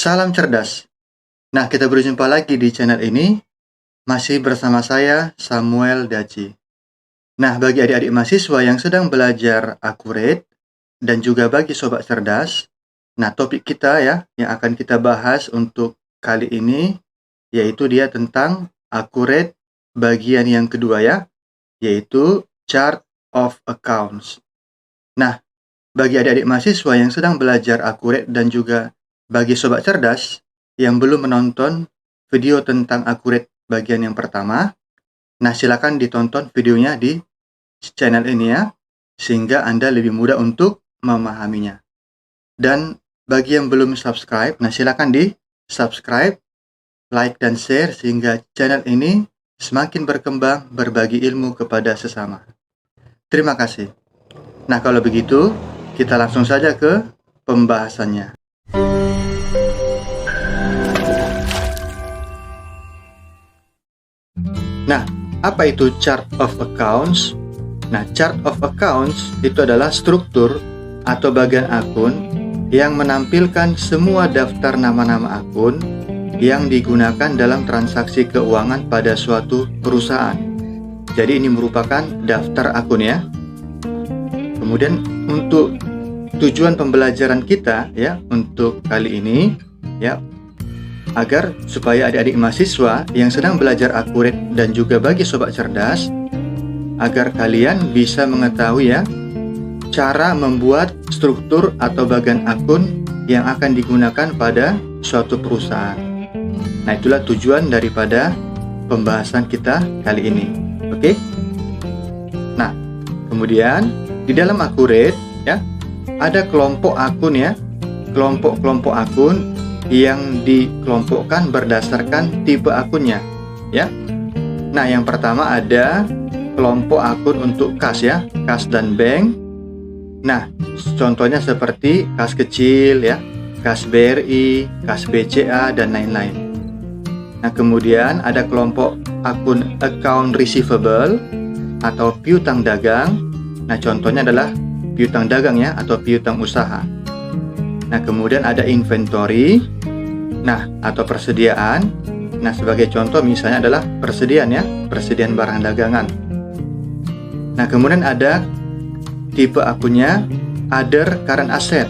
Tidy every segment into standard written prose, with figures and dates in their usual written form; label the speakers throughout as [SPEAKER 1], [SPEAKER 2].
[SPEAKER 1] Salam cerdas. Nah, kita berjumpa lagi di channel ini, masih bersama saya, Samuel Daci. Nah, bagi adik-adik mahasiswa yang sedang belajar accurate, dan juga bagi sobat cerdas, nah topik kita ya, yang akan kita bahas untuk kali ini, yaitu dia tentang accurate bagian yang kedua ya, yaitu chart of accounts. Nah, bagi adik-adik mahasiswa yang sedang belajar accurate dan juga bagi sobat cerdas yang belum menonton video tentang accurate bagian yang pertama, nah silakan ditonton videonya di channel ini ya, sehingga Anda lebih mudah untuk memahaminya. Dan bagi yang belum subscribe, nah silakan di subscribe, like dan share sehingga channel ini semakin berkembang berbagi ilmu kepada sesama. Terima kasih. Nah kalau begitu, kita langsung saja ke pembahasannya. Nah, apa itu chart of accounts? Nah, chart of accounts itu adalah struktur atau bagian akun yang menampilkan semua daftar nama-nama akun yang digunakan dalam transaksi keuangan pada suatu perusahaan. Jadi ini merupakan daftar akun ya. Kemudian untuk tujuan pembelajaran kita ya untuk kali ini ya, agar supaya adik-adik mahasiswa yang sedang belajar accurate dan juga bagi sobat cerdas, agar kalian bisa mengetahui ya cara membuat struktur atau bagian akun yang akan digunakan pada suatu perusahaan. Nah, itulah tujuan daripada pembahasan kita kali ini. Oke? Nah, kemudian di dalam accurate ya, ada kelompok akun ya, kelompok-kelompok akun yang dikelompokkan berdasarkan tipe akunnya ya. Nah, yang pertama ada kelompok akun untuk kas ya, kas dan bank. Nah, contohnya seperti kas kecil ya, kas BRI, kas BCA dan lain-lain. Nah, kemudian ada kelompok akun account receivable atau piutang dagang. Nah, contohnya adalah piutang dagang ya, atau piutang usaha. Nah, kemudian ada inventory, nah atau persediaan. Nah, sebagai contoh misalnya adalah persediaan ya, persediaan barang dagangan. Nah, kemudian ada tipe akunnya other current asset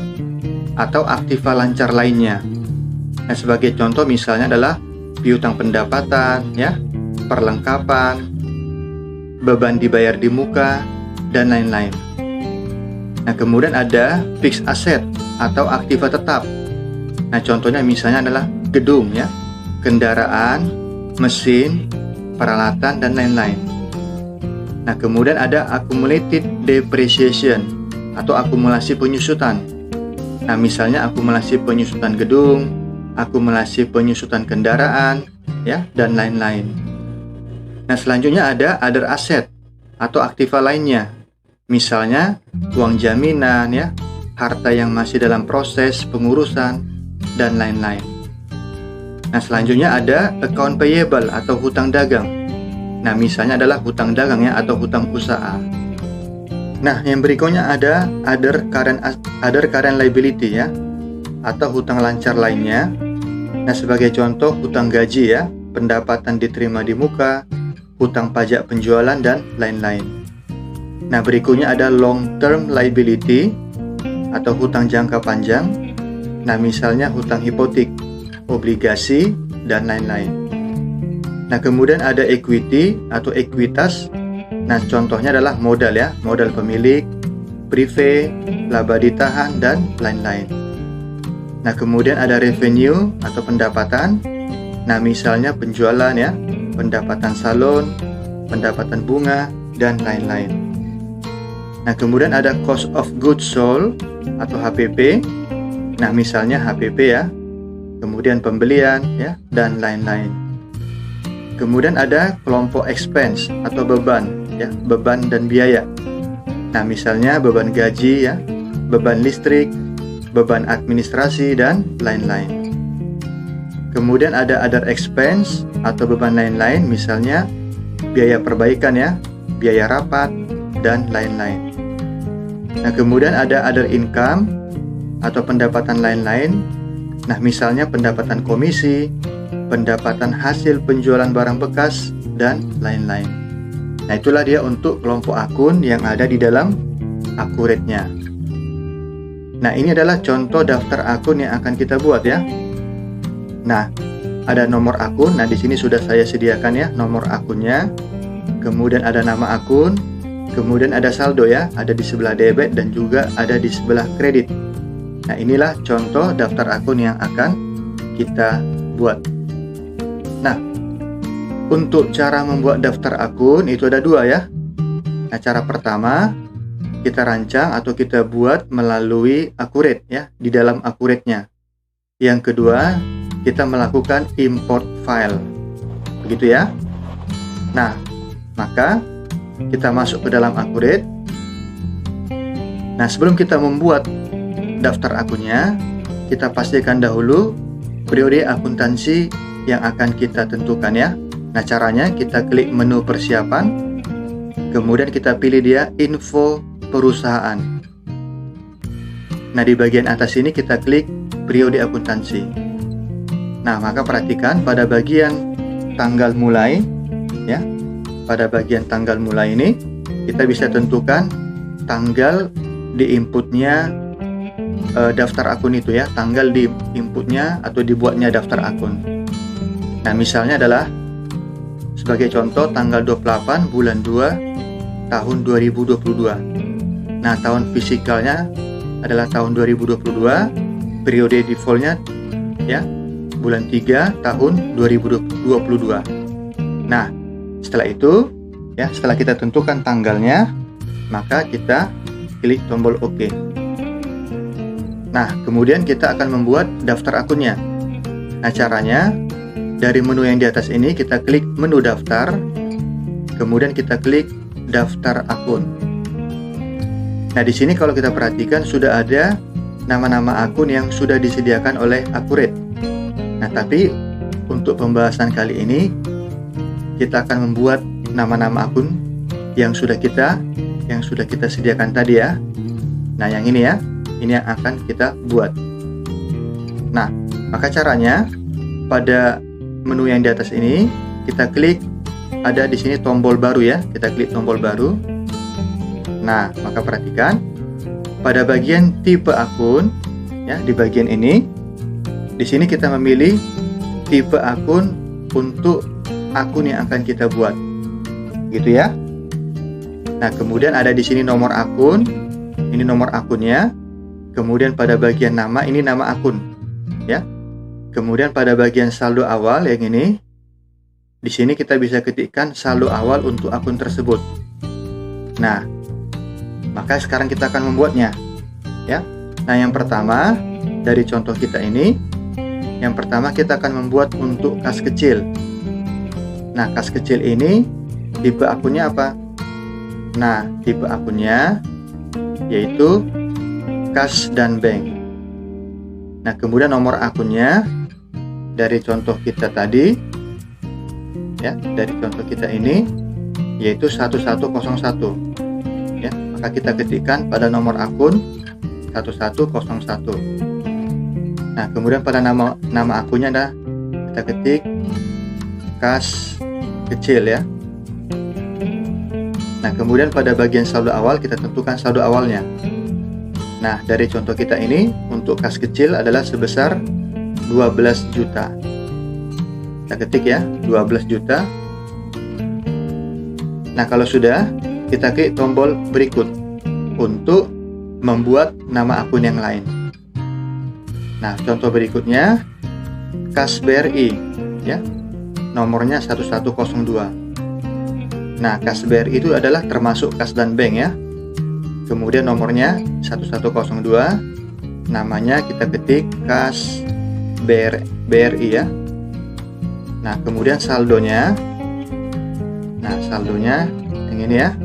[SPEAKER 1] atau aktiva lancar lainnya. Nah, sebagai contoh misalnya adalah piutang pendapatan ya, perlengkapan, beban dibayar di muka dan lain-lain. Nah, kemudian ada fixed asset atau aktiva tetap. Nah, contohnya misalnya adalah gedung ya, kendaraan, mesin, peralatan dan lain-lain. Nah, kemudian ada accumulated depreciation atau akumulasi penyusutan. Nah, misalnya akumulasi penyusutan gedung, akumulasi penyusutan kendaraan ya, dan lain-lain. Nah, selanjutnya ada other asset atau aktiva lainnya. Misalnya uang jaminan ya, harta yang masih dalam proses pengurusan dan lain-lain. Nah, selanjutnya ada account payable atau hutang dagang. Nah, misalnya adalah hutang dagang ya, atau hutang usaha. Nah, yang berikutnya ada other current liability ya, atau hutang lancar lainnya. Nah, sebagai contoh hutang gaji ya, pendapatan diterima di muka, hutang pajak penjualan dan lain-lain. Nah, berikutnya ada long term liability atau hutang jangka panjang. Nah, misalnya hutang hipotek, obligasi dan lain-lain. Nah, kemudian ada equity atau ekuitas. Nah, contohnya adalah modal ya, modal pemilik, prive, laba ditahan dan lain-lain. Nah, kemudian ada revenue atau pendapatan. Nah, misalnya penjualan ya, pendapatan salon, pendapatan bunga dan lain-lain. Nah, kemudian ada cost of goods sold atau HPP. Nah, misalnya HPP ya, kemudian pembelian ya, dan lain-lain. Kemudian ada kelompok expense atau beban ya, beban dan biaya. Nah, misalnya beban gaji ya, beban listrik, beban administrasi dan lain-lain. Kemudian ada other expense atau beban lain-lain, misalnya biaya perbaikan ya, biaya rapat dan lain-lain. Nah, kemudian ada other income atau pendapatan lain-lain. Nah, misalnya pendapatan komisi, pendapatan hasil penjualan barang bekas, dan lain-lain. Nah, itulah dia untuk kelompok akun yang ada di dalam Accurate-nya. Nah, ini adalah contoh daftar akun yang akan kita buat ya. Nah, ada nomor akun. Nah, di sini sudah saya sediakan ya nomor akunnya. Kemudian ada nama akun, kemudian ada saldo ya, ada di sebelah debit dan juga ada di sebelah kredit. Nah, inilah contoh daftar akun yang akan kita buat. Nah, untuk cara membuat daftar akun itu ada dua ya. Nah, cara pertama kita rancang atau kita buat melalui Accurate ya, di dalam Accurate-nya. Yang kedua, kita melakukan import file. Begitu ya. Nah, maka kita masuk ke dalam Accurate. Nah, sebelum kita membuat daftar akunnya, kita pastikan dahulu periode akuntansi yang akan kita tentukan ya. Nah, caranya kita klik menu persiapan, kemudian kita pilih dia info perusahaan. Nah, di bagian atas ini kita klik periode akuntansi. Nah, maka perhatikan pada bagian tanggal mulai ya. Pada bagian tanggal mulai ini kita bisa tentukan tanggal di inputnya daftar akun itu ya, tanggal di inputnya atau dibuatnya daftar akun. Nah, misalnya adalah sebagai contoh tanggal 28 bulan 2 tahun 2022. Nah, tahun fisikalnya adalah tahun 2022, periode defaultnya ya bulan 3 tahun 2022. Nah, setelah itu ya, setelah kita tentukan tanggalnya, maka kita klik tombol OK. Nah, kemudian kita akan membuat daftar akunnya. Nah, caranya dari menu yang di atas ini kita klik menu daftar, kemudian kita klik daftar akun. Nah, di sini kalau kita perhatikan sudah ada nama-nama akun yang sudah disediakan oleh Accurate. Nah, tapi untuk pembahasan kali ini kita akan membuat nama-nama akun yang sudah kita sediakan tadi ya. Nah, yang ini ya. Ini yang akan kita buat. Nah, maka caranya pada menu yang di atas ini kita klik, ada di sini tombol baru ya. Kita klik tombol baru. Nah, maka perhatikan pada bagian tipe akun ya, di bagian ini di sini kita memilih tipe akun untuk akun yang akan kita buat. Gitu ya. Nah, kemudian ada di sini nomor akun. Ini nomor akunnya. Kemudian pada bagian nama, ini nama akun ya. Kemudian pada bagian saldo awal yang ini, di sini kita bisa ketikkan saldo awal untuk akun tersebut. Nah, maka sekarang kita akan membuatnya ya. Nah, yang pertama dari contoh kita ini, yang pertama kita akan membuat untuk kas kecil. Nah, kas kecil ini tipe akunnya apa? Nah, tipe akunnya yaitu kas dan bank. Nah, kemudian nomor akunnya dari contoh kita tadi ya, dari contoh kita ini yaitu 1101 ya. Maka kita ketikkan pada nomor akun 1101. Nah, kemudian pada nama akunnya ada kita ketik kas kecil ya. Nah, kemudian pada bagian saldo awal kita tentukan saldo awalnya. Nah, dari contoh kita ini untuk kas kecil adalah sebesar 12 juta. Kita ketik ya, 12 juta. Nah, kalau sudah, kita klik tombol berikut untuk membuat nama akun yang lain. Nah, contoh berikutnya kas BRI ya. Nomornya 1102. Nah, kas BRI itu adalah termasuk kas dan bank ya. Kemudian nomornya 1102, namanya kita ketik kas BRI ya. Nah, kemudian saldonya, nah saldonya yang ini ya,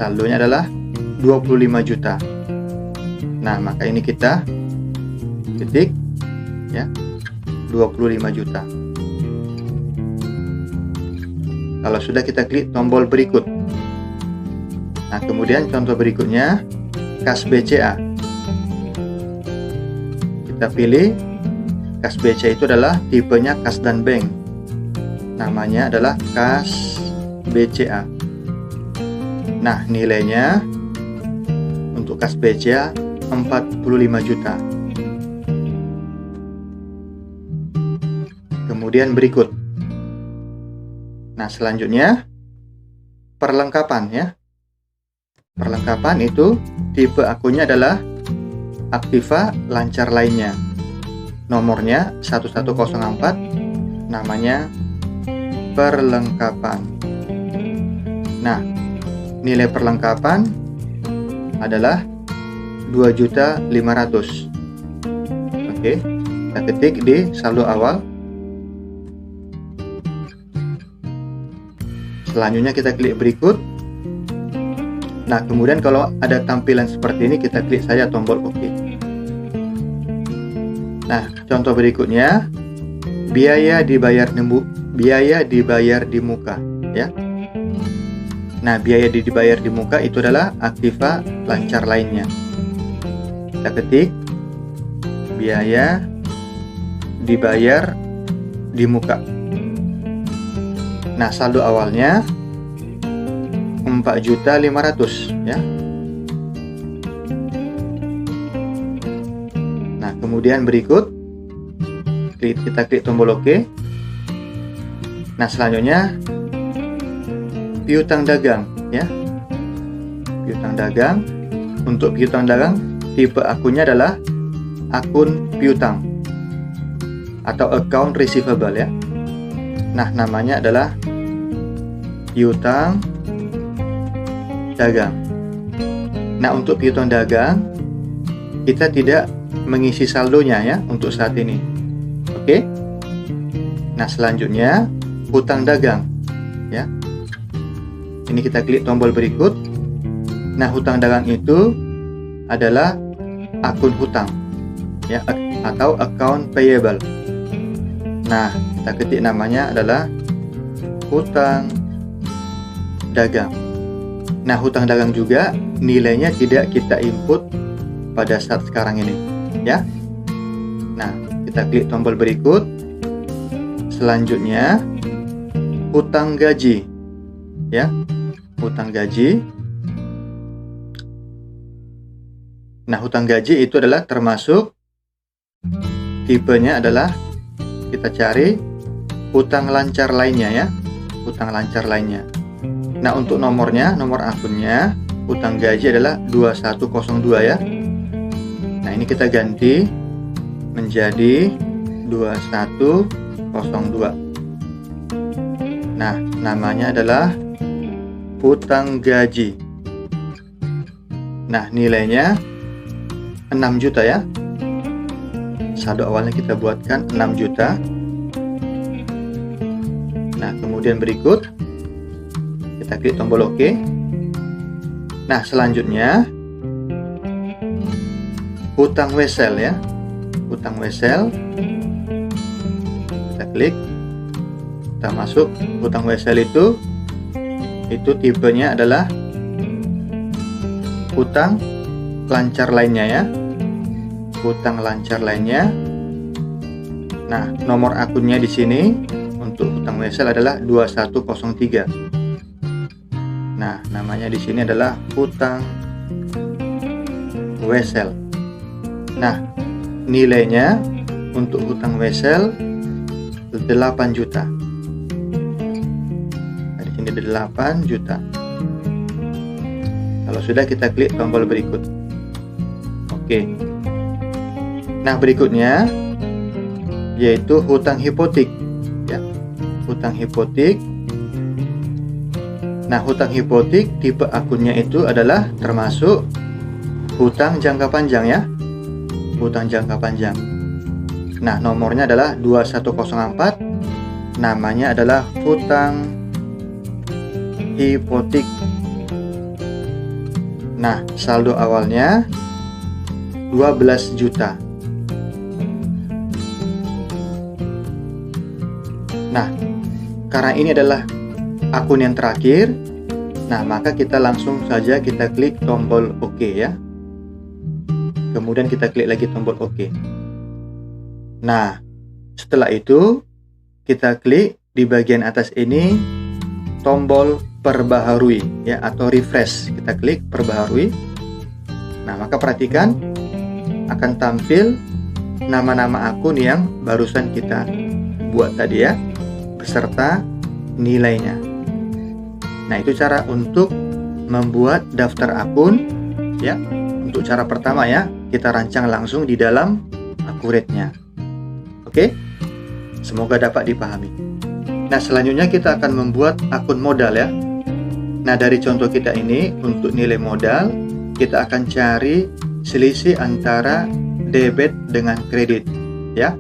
[SPEAKER 1] saldonya adalah 25 juta. Nah, maka ini kita ketik ya, 25 juta. Kalau sudah, kita klik tombol berikut. Nah, kemudian contoh berikutnya kas BCA. kita pilih kas BCA itu adalah tipenya kas dan bank. Namanya adalah kas BCA. Nah, nilainya untuk kas BCA 45 juta. Kemudian berikut. Nah, selanjutnya perlengkapan ya. Perlengkapan itu tipe akunnya adalah Aktiva lancar lainnya. Nomornya 1104, namanya perlengkapan. Nah, nilai perlengkapan adalah 2.500.000. Oke, kita ketik di saldo awal. Selanjutnya kita klik berikut. Nah, kemudian kalau ada tampilan seperti ini, kita klik saja tombol OK. Nah, contoh berikutnya, biaya dibayar di muka ya. Nah, biaya dibayar di muka itu adalah Aktiva lancar lainnya. Kita ketik biaya dibayar di muka. Nah, saldo awalnya 4.500.000 ya. Nah, kemudian berikut kita klik tombol OK. Nah, selanjutnya piutang dagang ya. Piutang dagang. Untuk piutang dagang, tipe akunnya adalah akun piutang atau account receivable ya. Nah, namanya adalah piutang dagang. Nah, untuk piutang dagang kita tidak mengisi saldonya ya untuk saat ini. Oke. Nah, selanjutnya hutang dagang ya. Ini kita klik tombol berikut. Nah, hutang dagang itu adalah akun hutang ya, atau account payable. Nah, kita ketik namanya adalah hutang dagang. Nah, hutang dagang juga nilainya tidak kita input pada saat sekarang ini ya. Nah, kita klik tombol berikut. Selanjutnya hutang gaji ya. Hutang gaji. Nah, hutang gaji itu adalah termasuk tipenya adalah kita cari hutang lancar lainnya ya. Hutang lancar lainnya. Nah, untuk nomornya, nomor akunnya hutang gaji adalah 2102 ya. Nah, ini kita ganti menjadi 2102. Nah, namanya adalah hutang gaji. Nah, nilainya 6 juta ya. Saldo awalnya kita buatkan 6 juta. Nah, kemudian berikut kita klik tombol OK. Nah, selanjutnya hutang wesel ya. Hutang wesel. Kita klik. Kita masuk. Hutang wesel itu tipenya adalah hutang lancar lainnya ya. Hutang lancar lainnya. Nah, nomor akunnya di sini untuk hutang wesel adalah 2103. Nah, namanya di sini adalah hutang wesel. Nah, nilainya untuk hutang wesel 8 juta. Nah, di sini 8 juta. Kalau sudah, kita klik tombol berikut. Oke. Nah, berikutnya yaitu hutang hipotek ya. Hutang hipotek. Nah, hutang hipotek tipe akunnya itu adalah termasuk hutang jangka panjang ya. Hutang jangka panjang. Nah, nomornya adalah 2104. Namanya adalah hutang hipotek. Nah, saldo awalnya 12 juta. Nah, karena ini adalah akun yang terakhir, nah maka kita langsung saja kita klik tombol OK ya. Kemudian kita klik lagi tombol OK. Nah, setelah itu kita klik di bagian atas ini tombol perbaharui ya, atau refresh. Kita klik perbaharui. Nah, maka perhatikan akan tampil nama-nama akun yang barusan kita buat tadi ya, beserta nilainya. Nah, itu cara untuk membuat daftar akun ya. Untuk cara pertama ya, kita rancang langsung di dalam Accurate-nya. Oke? Semoga dapat dipahami. Nah, selanjutnya kita akan membuat akun modal ya. Nah, dari contoh kita ini, untuk nilai modal, kita akan cari selisih antara debit dengan kredit ya.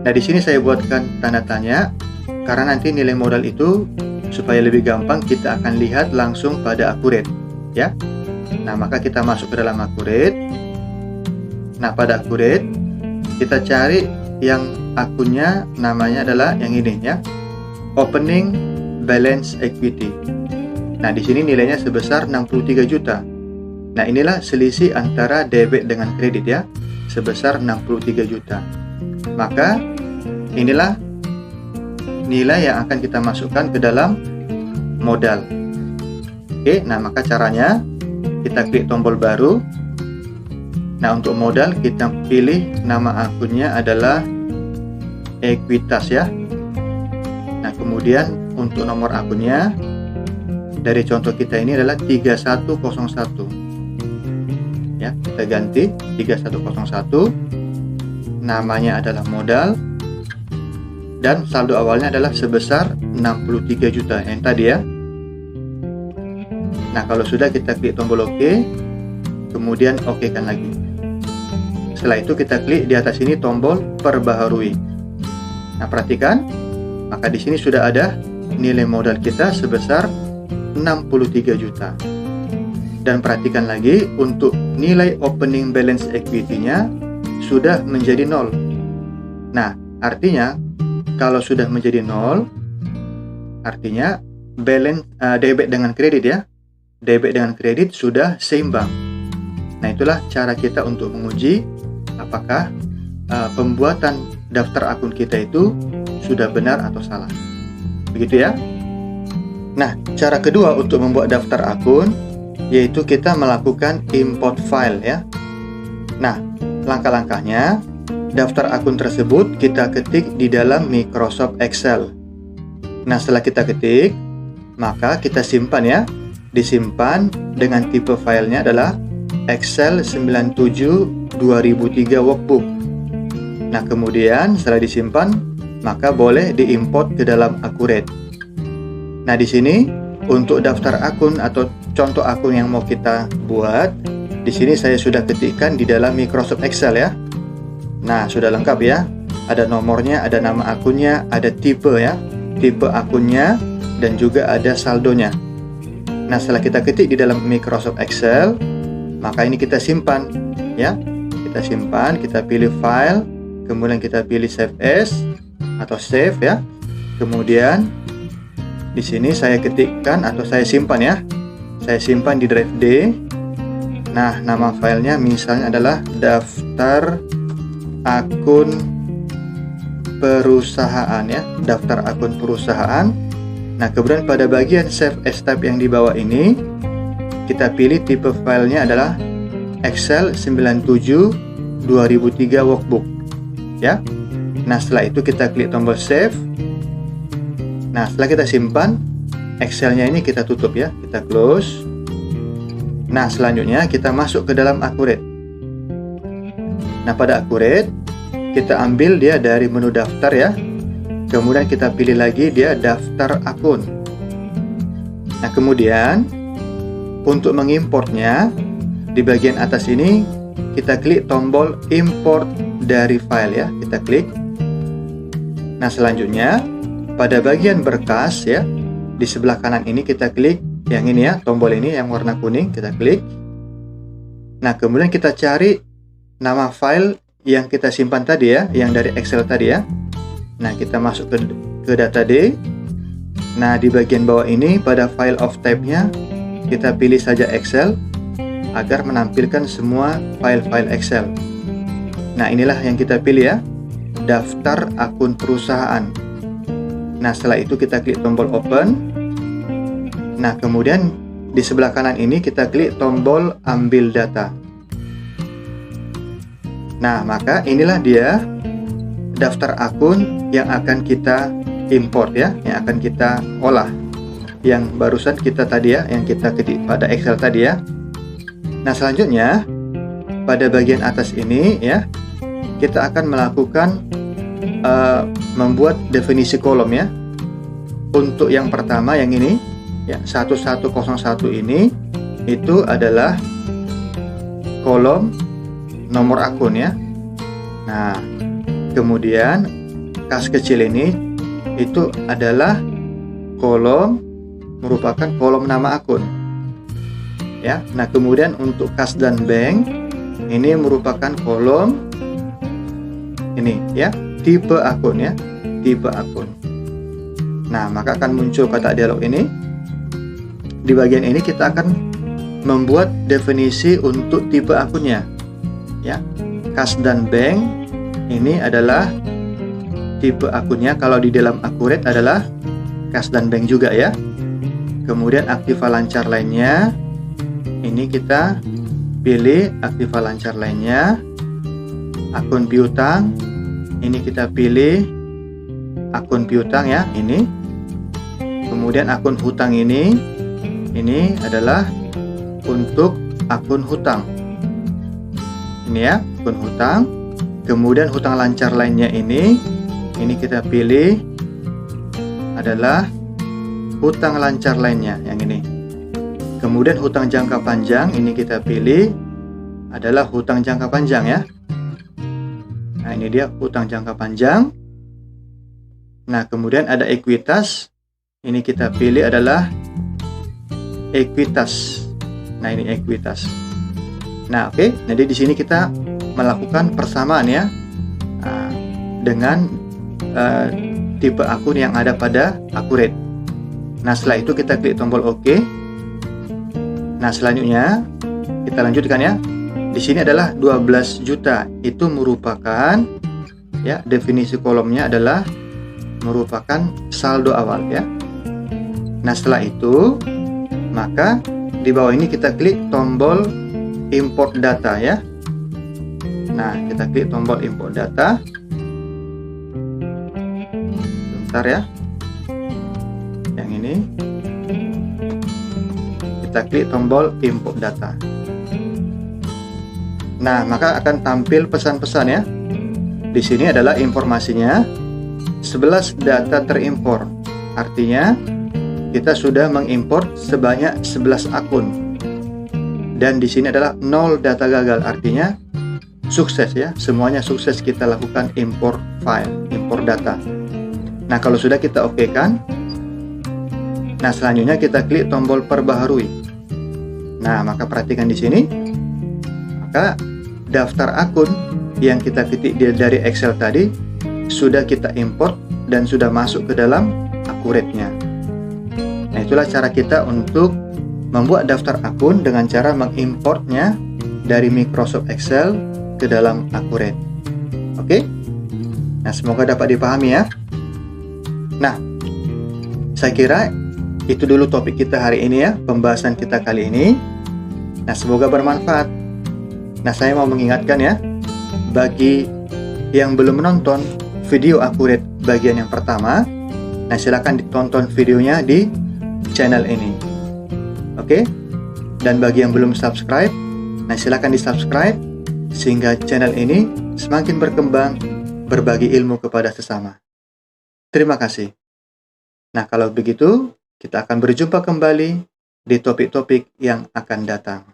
[SPEAKER 1] Nah, di sini saya buatkan tanda tanya karena nanti nilai modal itu supaya lebih gampang kita akan lihat langsung pada Accurate ya. Nah, maka kita masuk ke dalam Accurate. Nah, pada Accurate kita cari yang akunnya namanya adalah yang ini ya, Opening Balance Equity. Nah, di sini nilainya sebesar 63 juta. Nah, inilah selisih antara debit dengan kredit ya, sebesar 63 juta. Maka inilah nilai yang akan kita masukkan ke dalam modal. Oke, nah maka caranya kita klik tombol baru. Nah, untuk modal kita pilih nama akunnya adalah Ekuitas ya. Nah, kemudian untuk nomor akunnya dari contoh kita ini adalah 3101 ya, kita ganti 3101. Namanya adalah modal dan saldo awalnya adalah sebesar 63 juta yang tadi ya. Nah, kalau sudah kita klik tombol OK, kemudian OK kan lagi. Setelah itu kita klik di atas ini tombol perbaharui. Nah, perhatikan, maka di sini sudah ada nilai modal kita sebesar 63 juta. Dan perhatikan lagi, untuk nilai opening balance equity-nya sudah menjadi 0. Nah, artinya kalau sudah menjadi 0, artinya balance debit dengan kredit ya. Debit dengan kredit sudah seimbang. Nah, itulah cara kita untuk menguji apakah pembuatan daftar akun kita itu sudah benar atau salah. Begitu ya. Nah, cara kedua untuk membuat daftar akun yaitu kita melakukan import file ya. Nah, langkah-langkahnya, daftar akun tersebut kita ketik di dalam Microsoft Excel. Nah, setelah kita ketik, maka kita simpan ya. Disimpan dengan tipe filenya adalah Excel 97 2003 workbook. Nah, kemudian setelah disimpan, maka boleh diimport ke dalam Accurate. Nah, di sini untuk daftar akun atau contoh akun yang mau kita buat, di sini saya sudah ketikkan di dalam Microsoft Excel ya. Nah, sudah lengkap ya. Ada nomornya, ada nama akunnya, ada tipe ya, tipe akunnya, dan juga ada saldonya. Nah, setelah kita ketik di dalam Microsoft Excel, maka ini kita simpan ya. Kita simpan, kita pilih file, kemudian kita pilih save as atau save ya. Kemudian di sini saya ketikkan atau saya simpan ya. Saya simpan di drive D. Nah, nama filenya misalnya adalah daftar akun perusahaan ya, daftar akun perusahaan. Nah, kemudian pada bagian save as tab yang di bawah ini kita pilih tipe filenya adalah Excel 97 2003 workbook ya. Nah, setelah itu kita klik tombol save. Nah, setelah kita simpan, Excel-nya ini kita tutup ya, kita close. Nah, selanjutnya kita masuk ke dalam Accurate. Nah, pada Accurate kita ambil dia dari menu daftar ya. Kemudian kita pilih lagi dia daftar akun. Nah, kemudian untuk mengimportnya di bagian atas ini kita klik tombol import dari file ya, kita klik. Nah, selanjutnya pada bagian berkas ya, di sebelah kanan ini kita klik yang ini ya, tombol ini yang warna kuning, kita klik. Nah, kemudian kita cari nama file yang kita simpan tadi ya, yang dari Excel tadi ya. Nah, kita masuk ke data D. Nah, di bagian bawah ini pada file of type-nya kita pilih saja Excel agar menampilkan semua file-file Excel. Nah, inilah yang kita pilih ya. daftar akun perusahaan. Nah, setelah itu kita klik tombol open. Nah, kemudian di sebelah kanan ini kita klik tombol ambil data. Nah, maka inilah dia daftar akun yang akan kita import ya, yang akan kita olah. Yang barusan kita tadi ya, yang kita ketik pada Excel tadi ya. Nah, selanjutnya pada bagian atas ini ya, kita akan melakukan membuat definisi kolom ya. Untuk yang pertama yang ini ya, 1101 ini itu adalah kolom nomor akun ya. Nah, kemudian kas kecil ini itu adalah merupakan kolom nama akun ya. Nah, kemudian untuk kas dan bank ini merupakan kolom ini ya, tipe akun ya, tipe akun. Nah, maka akan muncul kotak dialog ini. Di bagian ini kita akan membuat definisi untuk tipe akunnya ya. Kas dan bank ini adalah tipe akunnya. Kalau di dalam Accurate adalah kas dan bank juga ya. Kemudian aktiva lancar lainnya ini kita pilih aktiva lancar lainnya. Akun piutang ini kita pilih akun piutang ya, ini. Kemudian akun hutang ini adalah untuk akun hutang ini ya, akun hutang. Kemudian hutang lancar lainnya ini kita pilih adalah hutang lancar lainnya yang ini. Kemudian hutang jangka panjang ini kita pilih adalah hutang jangka panjang ya. Nah, ini dia hutang jangka panjang. Nah, kemudian ada ekuitas. Ini kita pilih adalah ekuitas. Nah, ini ekuitas. Nah, oke. Jadi di sini kita melakukan persamaan ya dengan tipe akun yang ada pada Accurate. Nah, setelah itu kita klik tombol OK. Nah, selanjutnya kita lanjutkan ya. Di sini adalah 12 juta. Itu merupakan ya, definisi kolomnya adalah merupakan saldo awal ya. Nah, setelah itu maka di bawah ini kita klik tombol import data ya. Nah, kita klik tombol import data. Bentar ya. Yang ini kita klik tombol import data. Nah, maka akan tampil pesan-pesan ya. Di sini adalah informasinya 11 data terimpor. Artinya kita sudah mengimport sebanyak 11 akun. Dan di sini adalah 0 data gagal. Artinya sukses ya. Semuanya sukses kita lakukan import file, import data. Nah, kalau sudah kita oke kan. Nah, selanjutnya kita klik tombol perbaharui. Nah, maka perhatikan di sini. Maka daftar akun yang kita ketik dari Excel tadi sudah kita import dan sudah masuk ke dalam Accurate-nya. Nah, itulah cara kita untuk membuat daftar akun dengan cara mengimportnya dari Microsoft Excel ke dalam Accurate. Oke? Nah, semoga dapat dipahami ya. Nah, saya kira itu dulu topik kita hari ini ya, pembahasan kita kali ini. Nah, semoga bermanfaat. Nah, saya mau mengingatkan ya, bagi yang belum menonton video Accurate bagian yang pertama, nah silakan ditonton videonya di channel ini. Oke? Dan bagi yang belum subscribe, nah silakan di-subscribe sehingga channel ini semakin berkembang, berbagi ilmu kepada sesama. Terima kasih. Nah, kalau begitu, kita akan berjumpa kembali di topik-topik yang akan datang.